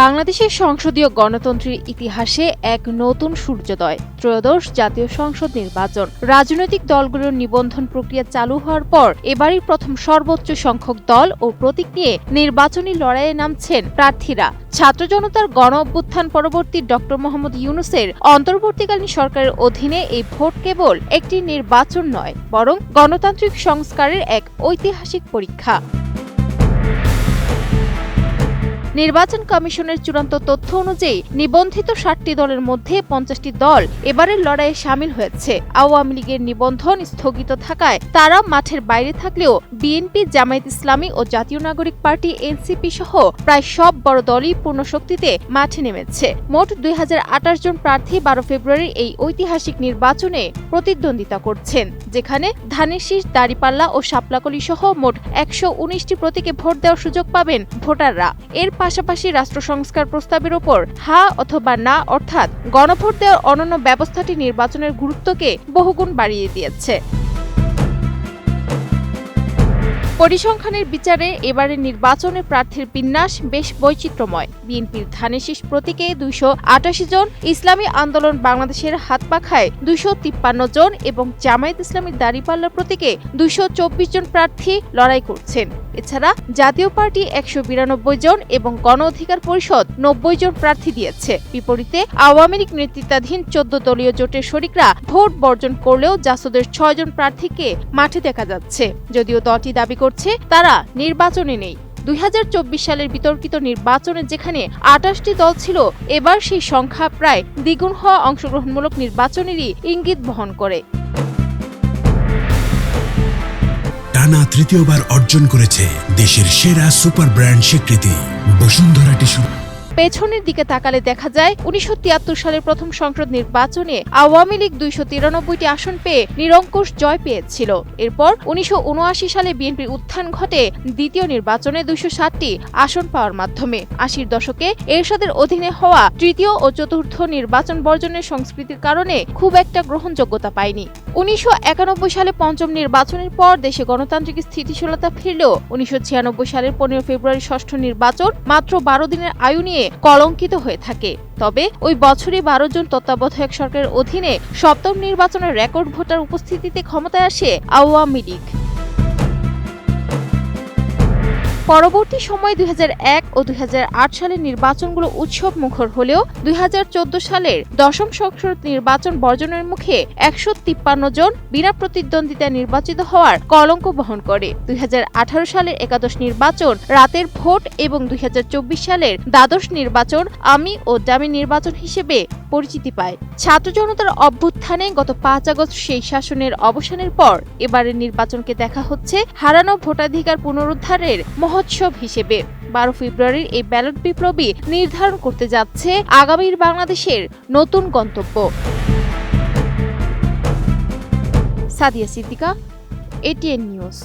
বাংলাদেশের সংসদীয় গণতন্ত্রের ইতিহাসে এক নতুন সূর্যোদয়। ত্রয়োদশ জাতীয় সংসদ নির্বাচন। রাজনৈতিক দলগুলোর নিবন্ধন প্রক্রিয়া চালু হওয়ার পর এবারই প্রথম সর্বোচ্চ সংখ্যক দল ও প্রতীক নিয়ে নির্বাচনী লড়াইয়ে নামছেন প্রার্থীরা। ছাত্র জনতার গণ অভ্যুত্থান পরবর্তী ডক্টর মোহাম্মদ ইউনূসের অন্তর্বর্তীকালীন সরকারের অধীনে এই ভোট কেবল একটি নির্বাচন নয়, বরং গণতান্ত্রিক সংস্কারের এক ঐতিহাসিক পরীক্ষা। নির্বাচন কমিশনের চূড়ান্ত তথ্য অনুযায়ী নিবন্ধিত ৬০টি দলের মধ্যে ৫০টি দল এবারের লড়াইয়ে শামিল হয়েছে। আওয়ামী লীগের নিবন্ধন স্থগিত থাকায় তারা মাঠের বাইরে থাকলেও বিএনপি, জামায়াত ইসলামী ও জাতীয় নাগরিক পার্টি এনসিপি সহ প্রায় সব বড় দলই পূর্ণ শক্তিতে মাঠে নেমেছে। মোট ২০২৮ জন প্রার্থী ১২ ফেব্রুয়ারির এই ঐতিহাসিক নির্বাচনে প্রতিদ্বন্দ্বিতা করছেন, যেখানে ধানের শীষ, দাঁড়িপাল্লা ও শাপলাকলি সহ মোট ১১৯টি প্রতীকে ভোট দেওয়ার সুযোগ পাবেন ভোটাররা। এর পাশাপাশি রাষ্ট্র সংস্কার প্রস্তাবের ওপর হা অথবা না অর্থাৎ গণভোট দেওয়ার অনন্য ব্যবস্থাটি নির্বাচনের গুরুত্বকে বহুগুণ বাড়িয়ে দিয়েছে। পরিসংখ্যানের বিচারে এবারের নির্বাচনের প্রার্থীর বিন্যাস বেশ বৈচিত্র্যময়। বিএনপির ধানের শীষ প্রতীকে ২৮৮ জন, ইসলামী আন্দোলন বাংলাদেশের হাতপাখায় ২৫৩ জন এবং জামায়াত ইসলামীর দাঁড়িপাল্লা প্রতীকে ২২৪ জন প্রার্থী লড়াই করছেন। এছাড়া জাতীয় পার্টি ১৯২ জন এবং গণ অধিকার পরিষদ ৯০ জন প্রার্থী দিয়েছে। বিপরীতে আওয়ামী লীগ নেতৃত্বাধীন ১৪ দলীয় জোটের শরিকরা ভোট বর্জন করলেও জাসদের ৬ জন প্রার্থীকে মাঠে দেখা যাচ্ছে। যদিও দলটি দাবি করছে তারা নির্বাচনে নেই। ২০২৪ সালের বিতর্কিত নির্বাচনে যেখানে ২৮টি দল ছিল, এবার সেই সংখ্যা প্রায় দ্বিগুণ হওয়া অংশগ্রহণমূলক নির্বাচনেরই ইঙ্গিত বহন করে। টানা তৃতীয়বার অর্জন করেছে দেশের সেরা সুপার ব্র্যান্ড স্বীকৃতি বসুন্ধরা টিস্যু। পেছনের দিকে তাকালে দেখা যায় ১৯৭৩ সালের প্রথম সংসদ নির্বাচনে আওয়ামী লীগ ২৯৩টি আসন পেয়ে নিরঙ্কুশ জয় পেয়েছিল। এরপর ১৯৭৯ সালে বিএনপির উত্থান ঘটে দ্বিতীয় নির্বাচনে ২৬০টি আসন পাওয়ার মাধ্যমে। ৮০-র দশকে এরশাদের অধীনে হওয়া তৃতীয় ও চতুর্থ নির্বাচন বর্জনের সংস্কৃতির কারণে খুব একটা গ্রহণযোগ্যতা পায়নি। ১৯৯১ সালে পঞ্চম নির্বাচনের পর দেশে গণতান্ত্রিক স্থিতিশীলতা ফিরলেও ১৯৯৬ সালের ১৫ ফেব্রুয়ারি ষষ্ঠ নির্বাচন মাত্র ১২ দিনের আয়ু নিয়ে কলঙ্কিত হয়ে থাকে। তবে ওই বছরই ১২ জন তত্ত্বাবধায়ক সরকারের অধীনে সপ্তম নির্বাচনের রেকর্ড ভোটার উপস্থিতিতে ক্ষমতায় আসে আওয়ামী লীগ। পরবর্তী সময়ে ২০০১ ও ২০০৮ সালের নির্বাচনগুলো উৎসব মুখর হলেও ২০১৪ সালের দশম সংসদ নির্বাচন বর্জনের মুখে ১৫৩ জন বিনা প্রতিদ্বন্দ্বিতায় নির্বাচিত হওয়ার কলঙ্ক বহন করে। ২০১৮ সালের একাদশ নির্বাচন রাতের ভোট এবং ২০২৪ সালের দ্বাদশ নির্বাচন আমি ও ডামি নির্বাচন হিসেবে পরিচিতি পায়। ছাত্র জনতার অভ্যুত্থানে গত ৫ আগস্ট সেই শাসনের অবসানের পর এবারের নির্বাচনকে দেখা হচ্ছে হারানো ভোটাধিকার পুনরুদ্ধারের মহোৎসব হিসেবে। ১২ ফেব্রুয়ারির এই ব্যালট বিপ্লবী নির্ধারণ করতে যাচ্ছে আগামীর বাংলাদেশের নতুন গন্তব্য। সাদিয়া সিদ্দিকা, এটিএন নিউজ।